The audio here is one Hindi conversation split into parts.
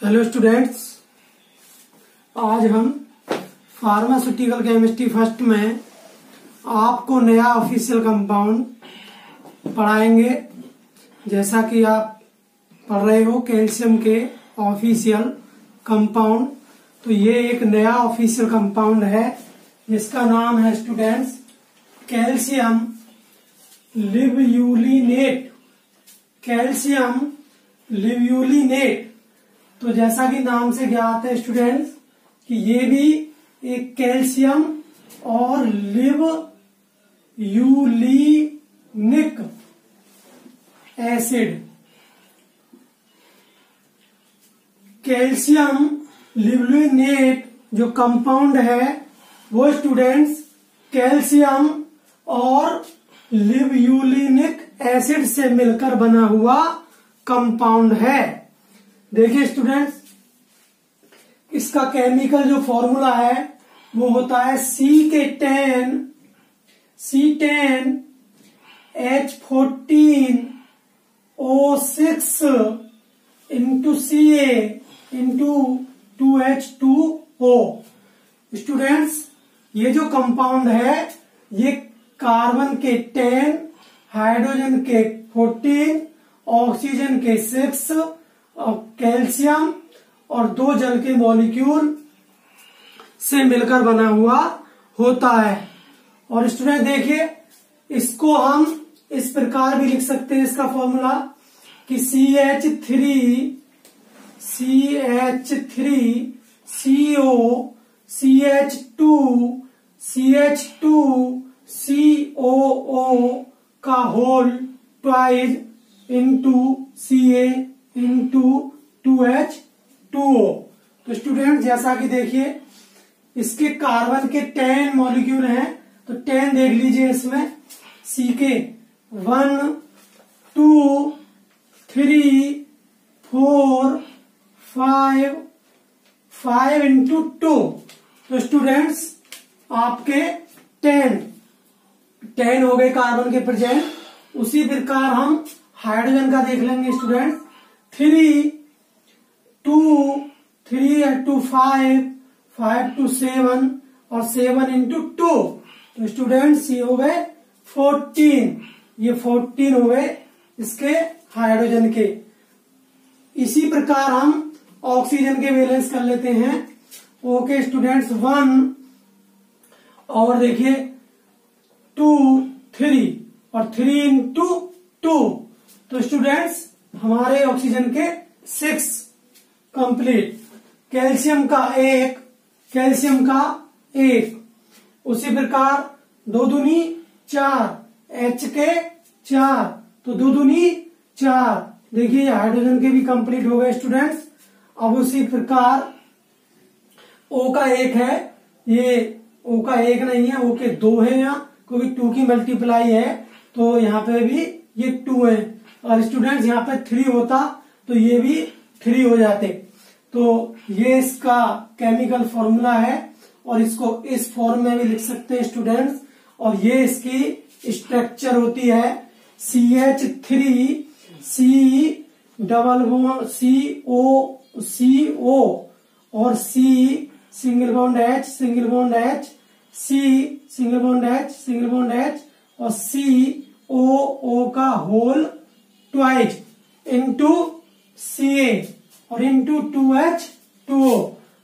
हेलो स्टूडेंट्स, आज हम फार्मास्यूटिकल केमिस्ट्री फर्स्ट में आपको नया ऑफिशियल कंपाउंड पढ़ाएंगे। जैसा कि आप पढ़ रहे हो कैल्शियम के ऑफिशियल कंपाउंड, तो ये एक नया ऑफिशियल कंपाउंड है जिसका नाम है स्टूडेंट्स कैल्शियम लिब्यूलिनेट। कैल्शियम लिब्यूलिनेट, तो जैसा कि नाम से ज्ञात है स्टूडेंट्स कि ये भी एक कैल्शियम और लिब्यूलिनिक एसिड। कैल्शियम लिब्यूलिनेट जो कंपाउंड है वो स्टूडेंट्स कैल्शियम और लिब्यूलिनिक एसिड से मिलकर बना हुआ कंपाउंड है। देखिए स्टूडेंट्स, इसका केमिकल जो फॉर्मूला है वो होता है C10H14O6 into Ca into 2H2O। Students, ये जो कंपाउंड है ये कार्बन के 10, हाइड्रोजन के 14, ऑक्सीजन के 6 और कैल्शियम और 2 जल के मॉलिक्यूल से मिलकर बना हुआ होता है। और स्टूडेंट देखिए, इसको हम इस प्रकार भी लिख सकते हैं, इसका फॉर्मूला कि CH3CH2CH2COO का whole twice into Ca into 2H2O। तो स्टूडेंट जैसा कि देखिए, इसके कार्बन के 10 मॉलिक्यूल हैं, तो 10 देख लीजिए इसमें। सी के 1 2 3 4 5 इंटू 2। तो स्टूडेंट्स आपके 10 हो गए कार्बन के प्रेजेंट। उसी प्रकार हम हाइड्रोजन का देख लेंगे स्टूडेंट। 3 to 5 to 7 और 7 इंटू 2। तो स्टूडेंट्स ये हो गए 14। ये 14 हो गए इसके हाइड्रोजन के। इसी प्रकार हम ऑक्सीजन के वैलेंस कर लेते हैं। ओके स्टूडेंट्स, 1 और देखिए 2 3 और 3 इंटू 2। तो स्टूडेंट्स हमारे ऑक्सीजन के 6 कंप्लीट। कैल्शियम का 1। उसी प्रकार 2 दूनी 4, H के 4, तो 2 दूनी 4। देखिए हाइड्रोजन के भी कंप्लीट हो गए स्टूडेंट्स। अब उसी प्रकार O का 1 है, ये O का 1 नहीं है, O के 2 है यहाँ, क्योंकि 2 की मल्टीप्लाई है तो यहाँ पे भी ये 2 है। और स्टूडेंट्स यहाँ पे 3 होता तो ये भी 3 हो जाते। तो ये इसका केमिकल फॉर्मूला है और इसको इस फॉर्म में भी लिख सकते हैं स्टूडेंट्स। और ये इसकी स्ट्रक्चर होती है CH3COO और C single bond H C single bond H और COO का होल ट्वाइस इंटू Ca और इंटू 2H2O।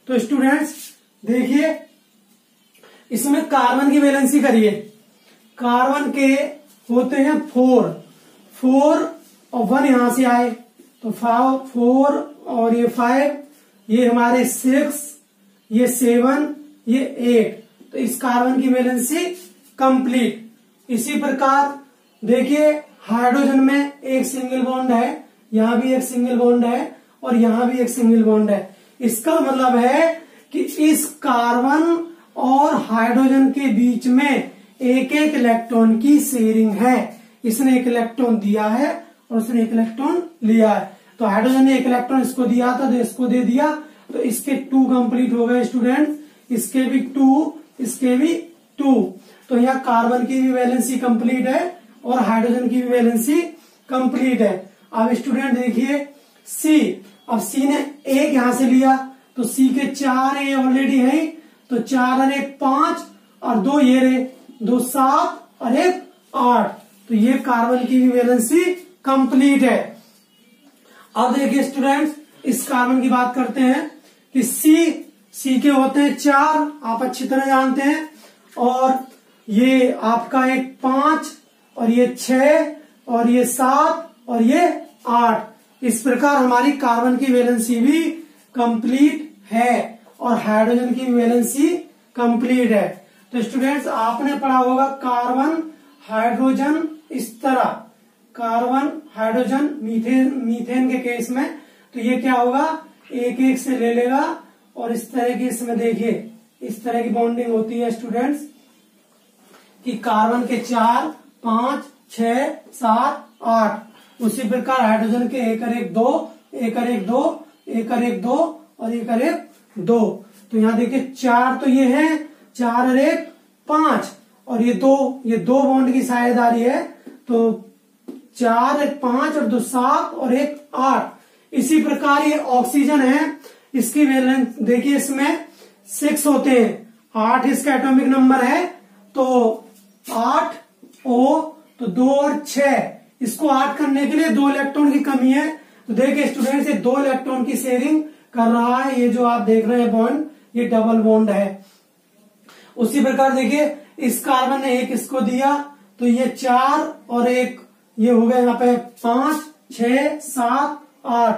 तो स्टूडेंट्स देखिए, इसमें कार्बन की वैलेंसी करिए। कार्बन के होते हैं 4 और 1 यहां से आए तो 4 और ये 5, ये हमारे 6, ये 7, ये 8। तो इस कार्बन की वैलेंसी कंप्लीट। इसी प्रकार देखिए, हाइड्रोजन में एक सिंगल बॉन्ड है, यहां भी एक सिंगल बॉन्ड है और यहां भी एक सिंगल बॉन्ड है। इसका मतलब है कि इस कार्बन और हाइड्रोजन के बीच में एक इलेक्ट्रॉन की शेयरिंग है। इसने एक इलेक्ट्रॉन दिया है और उसने एक इलेक्ट्रॉन लिया है। तो हाइड्रोजन ने एक इलेक्ट्रॉन इसको दिया था तो इसको दे दिया, तो इसके 2 कंप्लीट हो गए स्टूडेंट। इसके भी 2, इसके भी 2। तो यहाँ कार्बन की भी वैलेंसी कंप्लीट है और हाइड्रोजन की भी वैलेंसी कंप्लीट है। अब स्टूडेंट देखिए, सी अब सी ने एक यहां से लिया तो सी के 4 ए ऑलरेडी है, तो 4 और 1 5 और 2 ये रहे, 2 7 और 1 8। तो ये कार्बन की भी वैलेंसी कंप्लीट है। अब देखिए स्टूडेंट्स, इस कार्बन की बात करते हैं कि सी के होते हैं 4, आप अच्छी तरह जानते हैं, और ये आपका एक 5 और ये 6 और ये 7 और ये 8। इस प्रकार हमारी कार्बन की वैलेंसी भी कंप्लीट है और हाइड्रोजन की वैलेंसी कंप्लीट है। तो स्टूडेंट्स, आपने पढ़ा होगा कार्बन हाइड्रोजन इस तरह, कार्बन हाइड्रोजन मीथेन के केस में तो ये क्या होगा, एक एक से ले लेगा और इस तरह की, इसमें देखिए इस तरह की बॉन्डिंग होती है स्टूडेंट्स कि कार्बन के 4 5 6 7 8, उसी प्रकार हाइड्रोजन के 1 और 1 2 1 और 1 2 1 और 1 2 और 1 और 1 2। तो यहाँ देखिए 4 तो ये है, 4 और 1 5 और ये 2 बॉन्ड की साझेदारी है, तो 4 1 5 और 2 7 और 1 8। इसी प्रकार ये ऑक्सीजन है, इसकी वैलेंस देखिए इसमें 6 होते हैं, 8 इसका एटॉमिक नंबर है, तो 8 O, तो 2 और 6, इसको 8 करने के लिए 2 इलेक्ट्रॉन की कमी है। तो देखिए स्टूडेंट्स, ये 2 इलेक्ट्रॉन की शेयरिंग कर रहा है, ये जो आप देख रहे हैं बॉन्ड, ये डबल बॉन्ड है। उसी प्रकार देखिए इस कार्बन ने 1 इसको दिया, तो ये 4 और 1 ये हो गए यहाँ पे 5 6 7 8।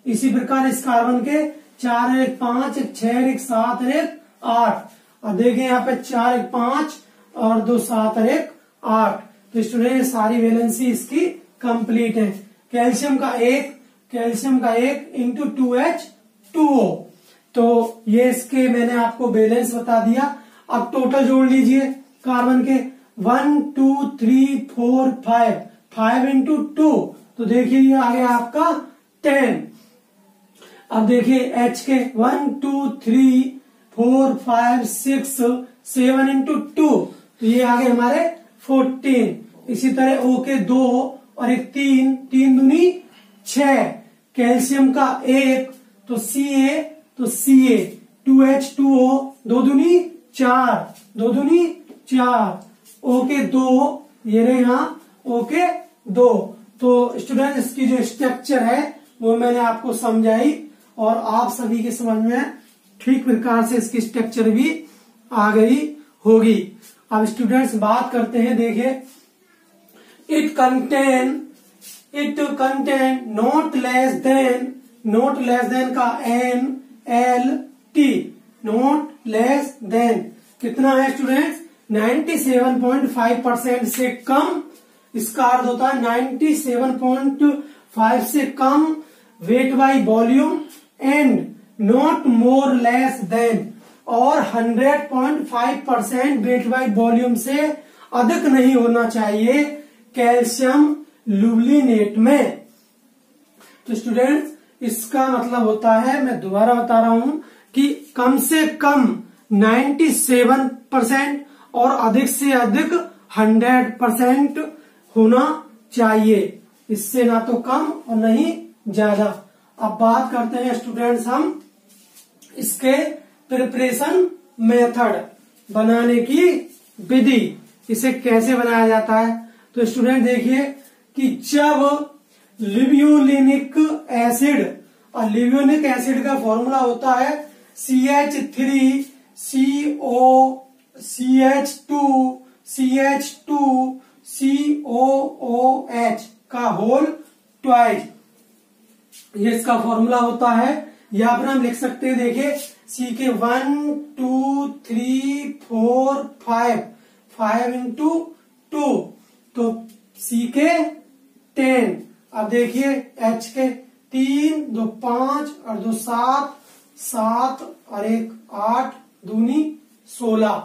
इसी प्रकार इस कार्बन के 4 और 1 5 1 6 1 7 और 1 8। और देखिए यहाँ पे 4 1 5 और 2 7 और 1 8। तो स्टूडेंट सारी वैलेंसी इसकी कंप्लीट है। कैल्शियम का 1 इंटू 2H2O, तो ये इसके मैंने आपको बैलेंस बता दिया। अब टोटल जोड़ लीजिए कार्बन के 1 2 3 4 5 इंटू 2, तो देखिए ये आ गया आपका 10। अब देखिए H के 1 2 3 4 5 6 7 इंटू 2, तो ये आ गए हमारे 14। इसी तरह O के 2 और 1 3 3 दूनी 6। कैल्शियम का 1 तो Ca 2H2O 2 दूनी 4 O के 2 ये रहे यहाँ O के 2। तो स्टूडेंट इसकी जो स्ट्रक्चर है वो मैंने आपको समझाई और आप सभी के समझ में ठीक प्रकार से इसकी स्ट्रक्चर भी आ गई होगी। अब स्टूडेंट्स बात करते हैं, देखिए it contain not less than का NLT, नॉट लेस देन कितना है स्टूडेंट्स, 97.5% से कम। इसका अर्थ होता है 97.5 से कम weight by volume and not more less than, और 100.5% वेट बाई वॉल्यूम से अधिक नहीं होना चाहिए कैल्शियम लुब्लिनेट में। तो स्टूडेंट्स इसका मतलब होता है, मैं दोबारा बता रहा हूं कि कम से कम 97% और अधिक से अधिक 100% होना चाहिए, इससे ना तो कम और नहीं ज्यादा। अब बात करते हैं स्टूडेंट्स हम इसके प्रिपरेशन मेथड, बनाने की विधि, इसे कैसे बनाया जाता है। तो स्टूडेंट देखिए कि जब लिब्यूलिनिक एसिड, और लिब्यूलिनिक एसिड का फॉर्मूला होता है CH3 CH2 COOH का होल ट्वाइस, ये इसका फॉर्मूला होता है। यहाँ पर हम लिख सकते हैं, देखिए C के 1 2 3 4 5 इंटू 2, तो C के 10। अब देखिए H के 3 2 5 और 2 7 और 1 8 दूनी 16,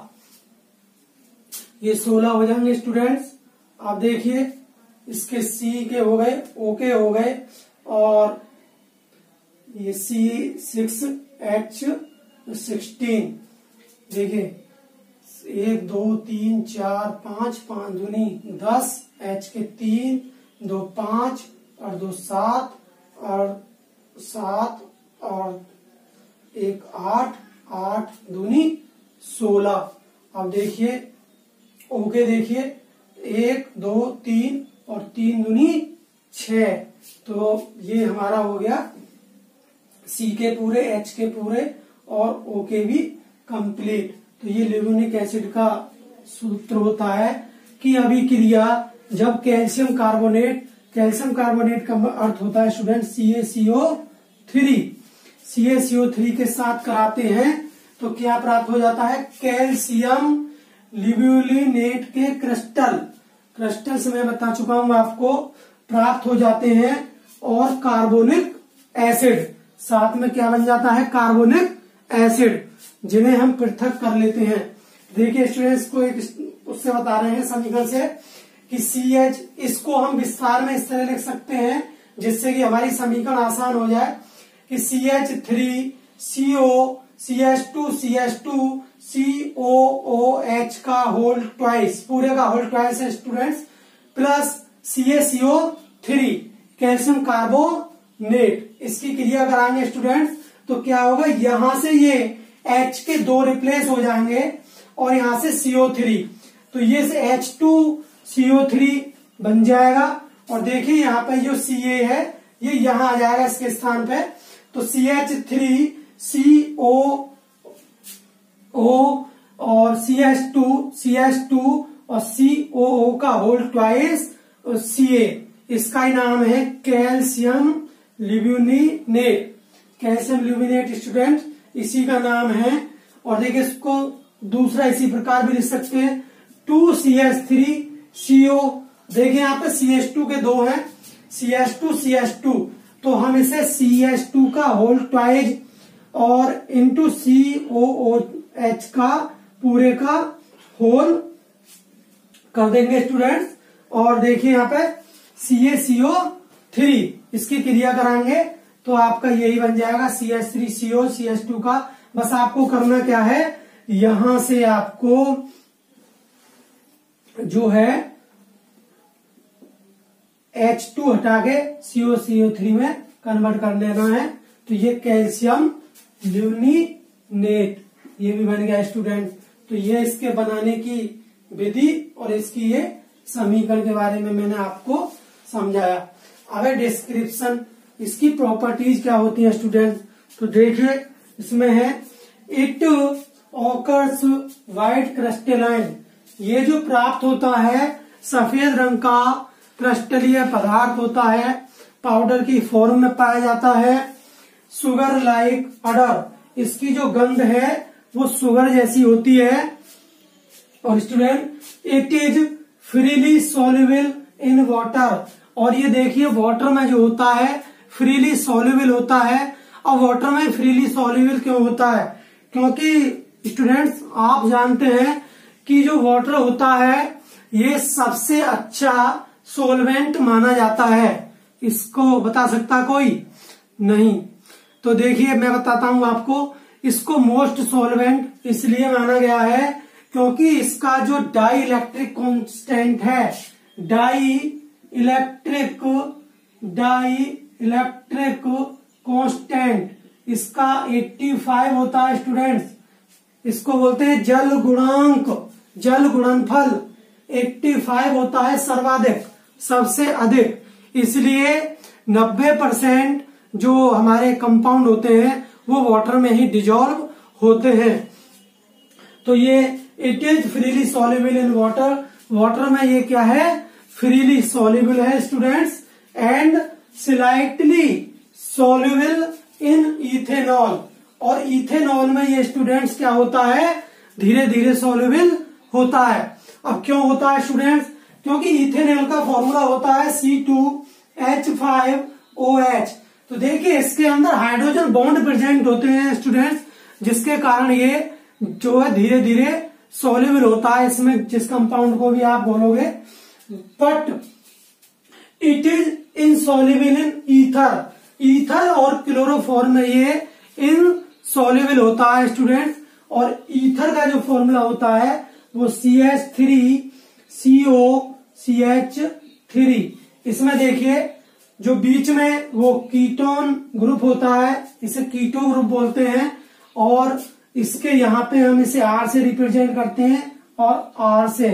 ये 16 हो जाएंगे स्टूडेंट्स। अब देखिए इसके C के हो गए, O के हो गए, और ये C6H16, देखिए 1 2 3 4 5 दूनी 10, H के 3 2 5 और 2 7 और 7 और 1 8, 8 दूनी 16। अब देखिए ओके, देखिए 1 2 3 और 3 दूनी 6। तो ये हमारा हो गया सी के पूरे, एच के पूरे और ओ के भी कंप्लीट। तो ये लिवोनिक एसिड का सूत्र होता है कि अभिक्रिया जब कैल्शियम कार्बोनेट का अर्थ होता है स्टूडेंट CaCO3 के साथ कराते हैं तो क्या प्राप्त हो जाता है, कैल्शियम लिब्यूलिनेट के क्रिस्टल्स मैं बता चुका हूं आपको प्राप्त हो जाते हैं और कार्बोनिक एसिड साथ में क्या बन जाता है, कार्बोनिक एसिड, जिन्हें हम पृथक कर लेते हैं। देखिए स्टूडेंट्स को एक उससे बता रहे हैं समीकरण से कि CH, इसको हम विस्तार में इस तरह लिख सकते हैं जिससे कि हमारी समीकरण आसान हो जाए कि CH3CO CH2 COOH का होल ट्वाइस, पूरे का होल ट्वाइस है students, plus CaCO3 calcium carbonate. इसकी क्रिया कराएंगे स्टूडेंट्स तो क्या होगा, यहां से ये H के 2 रिप्लेस हो जाएंगे और यहां से CO3, तो ये से H2CO3 बन जाएगा। और देखिए यहाँ पे जो Ca है ये यहां आ जाएगा इसके स्थान पे, तो CH3CO और CH2 और COO का होल ट्वाइस Ca, इसका ही नाम है कैल्शियम लिब्यूलिनेट स्टूडेंट, इसी का नाम है। और देखिए इसको दूसरा इसी प्रकार भी लिख सकते हैं 2CH3CO, देखिए यहाँ पे CH2 के 2 हैं, CH2 तो हम इसे CH2 का होल ट्वाइस और इंटू COOH का पूरे का होल कर देंगे स्टूडेंट्स। और देखिए यहाँ पे CaCO3, इसकी क्रिया कराएंगे तो आपका यही बन जाएगा CH3CO CH2 का। बस आपको करना क्या है, यहां से आपको जो है H2 हटा के CO3 में कन्वर्ट कर लेना है। तो ये कैल्शियम लिब्यूलिनेट ये भी बन गया स्टूडेंट। तो ये इसके बनाने की विधि और इसकी ये समीकरण के बारे में मैंने आपको समझाया। अब डिस्क्रिप्शन, इसकी प्रॉपर्टीज क्या होती है स्टूडेंट, तो देखिए इसमें है इट ऑकर्स वाइट क्रिस्टलाइन, ये जो प्राप्त होता है सफेद रंग का क्रिस्टलीय पदार्थ होता है, पाउडर की फॉर्म में पाया जाता है। सुगर लाइक अडर, इसकी जो गंध है वो शुगर जैसी होती है। और student it is freely soluble in water, और ये देखिए वाटर में जो होता है फ्रीली सॉल्युबल होता है। और वाटर में फ्रीली सॉल्युबल क्यों होता है, क्योंकि स्टूडेंट्स आप जानते हैं कि जो वाटर होता है ये सबसे अच्छा सोलवेंट माना जाता है, इसको बता सकता कोई नहीं। तो देखिए मैं बताता हूं आपको, इसको मोस्ट सोलवेंट इसलिए माना गया है क्योंकि इसका जो डाई इलेक्ट्रिक कांस्टेंट है, डाई इलेक्ट्रिक कांस्टेंट इसका 85 होता है स्टूडेंट्स। इसको बोलते हैं जल गुणनफल 85 होता है सर्वाधिक, सबसे अधिक। इसलिए 90% जो हमारे कंपाउंड होते हैं वो वाटर में ही डिजॉल्व होते हैं। तो ये it is freely soluble in water, water में ये क्या है, फ्रीली सॉल्युबल है students, and slightly soluble in ethanol, और इथेनॉल में ये स्टूडेंट्स क्या होता है, धीरे धीरे सॉल्युबल होता है। अब क्यों होता है स्टूडेंट्स, क्योंकि इथेनॉल का फॉर्मूला होता है C2H5OH। तो देखिए इसके अंदर हाइड्रोजन बॉन्ड प्रेजेंट होते हैं स्टूडेंट्स, जिसके कारण ये जो है धीरे धीरे सॉल्युबल होता है इसमें, जिस कंपाउंड को भी आप बोलोगे। But it is insoluble in ether और क्लोरोफॉर्म में ये इनसॉल्युबल होता है स्टूडेंट्स। और ईथर का जो फॉर्मूला होता है वो CH3COCH3। इसमें देखिए जो बीच में वो कीटोन ग्रुप होता है, इसे कीटो ग्रुप बोलते हैं। और इसके यहाँ पे हम इसे R से रिप्रेजेंट करते हैं और R से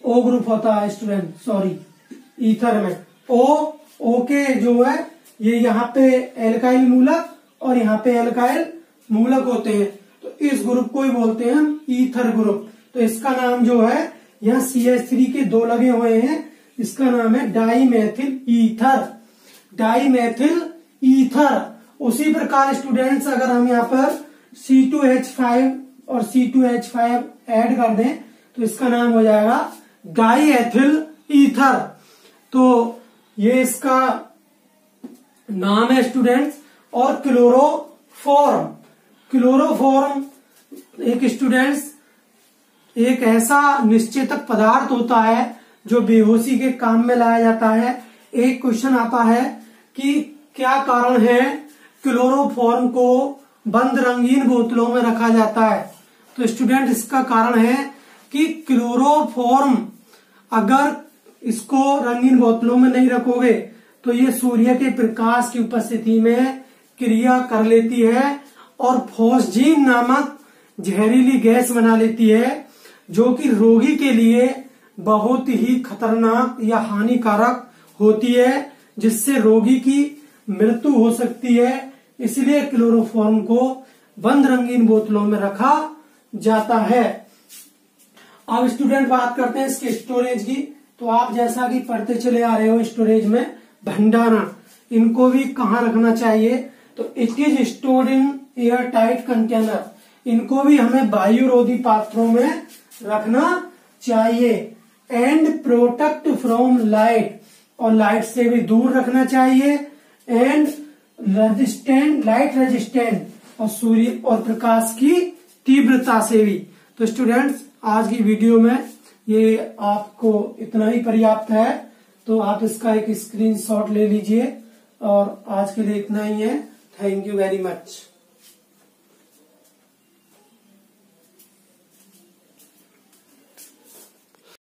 O ग्रुप होता है स्टूडेंट, सॉरी ईथर में O के जो है ये यहाँ पे एल्काइल मूलक और यहाँ पे एल्काइल मूलक होते हैं, तो इस ग्रुप को ही बोलते हैं हम ईथर ग्रुप। तो इसका नाम जो है यहाँ CH3 के 2 लगे हुए हैं, इसका नाम है डाईमेथिल ईथर, डाईमेथिल ईथर। उसी प्रकार स्टूडेंट्स अगर हम यहाँ पर C2H5 और C2H5 ऐड कर दें तो इसका नाम हो जाएगा डाईएथिल ईथर। तो ये इसका नाम है स्टूडेंट्स। और क्लोरोफॉर्म, क्लोरोफॉर्म एक स्टूडेंट्स एक ऐसा निश्चेतक पदार्थ होता है जो बेहोशी के काम में लाया जाता है। एक क्वेश्चन आता है कि क्या कारण है क्लोरोफॉर्म को बंद रंगीन बोतलों में रखा जाता है। तो स्टूडेंट इसका कारण है कि क्लोरोफॉर्म अगर इसको रंगीन बोतलों में नहीं रखोगे तो ये सूर्य के प्रकाश की उपस्थिति में क्रिया कर लेती है और फॉस्जीन नामक जहरीली गैस बना लेती है, जो कि रोगी के लिए बहुत ही खतरनाक या हानिकारक होती है, जिससे रोगी की मृत्यु हो सकती है। इसलिए क्लोरोफॉर्म को बंद रंगीन बोतलों में रखा जाता है। अब स्टूडेंट बात करते हैं इसके स्टोरेज की। तो आप जैसा कि पढ़ते चले आ रहे हो स्टोरेज में भंडारण, इनको भी कहाँ रखना चाहिए, तो it is stored in air tight container, इनको भी हमें वायुरोधी पात्रों में रखना चाहिए। एंड प्रोटेक्ट फ्रॉम लाइट, और लाइट से भी दूर रखना चाहिए। एंड रेजिस्टेंट, लाइट रेजिस्टेंट, और सूर्य और प्रकाश की तीव्रता से भी। तो स्टूडेंट्स आज की वीडियो में ये आपको इतना ही पर्याप्त है, तो आप इसका एक स्क्रीनशॉट ले लीजिए। और आज के लिए इतना ही है। Thank you very much.